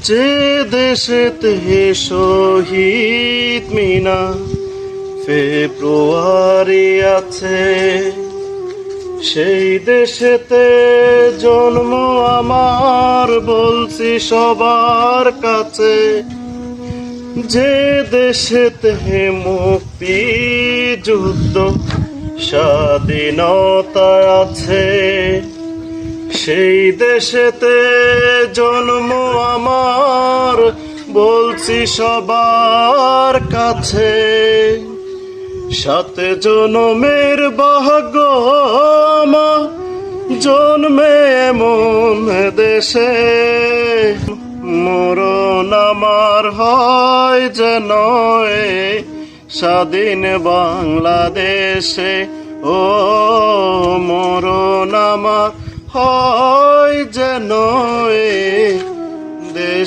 যে দেশেতে শহীদ মিনার ফেব্রুয়ারি আছে, সেই দেশেতে জন্ম আমার, বলছি সবার কাছে। যে দেশেতে মুক্তি যুদ্ধ স্বাধীনতা আছে, সেই দেশেতে জন্ম আমার, বলছি সবার কাছে। 7 জনমের ভাগ্য আমার, জন্মে এমন দেশে। মরণ আমার হয় যেন এই স্বাধীন বাংলাদেশে। ও মরণ আমার হয় যেন এই দেশে।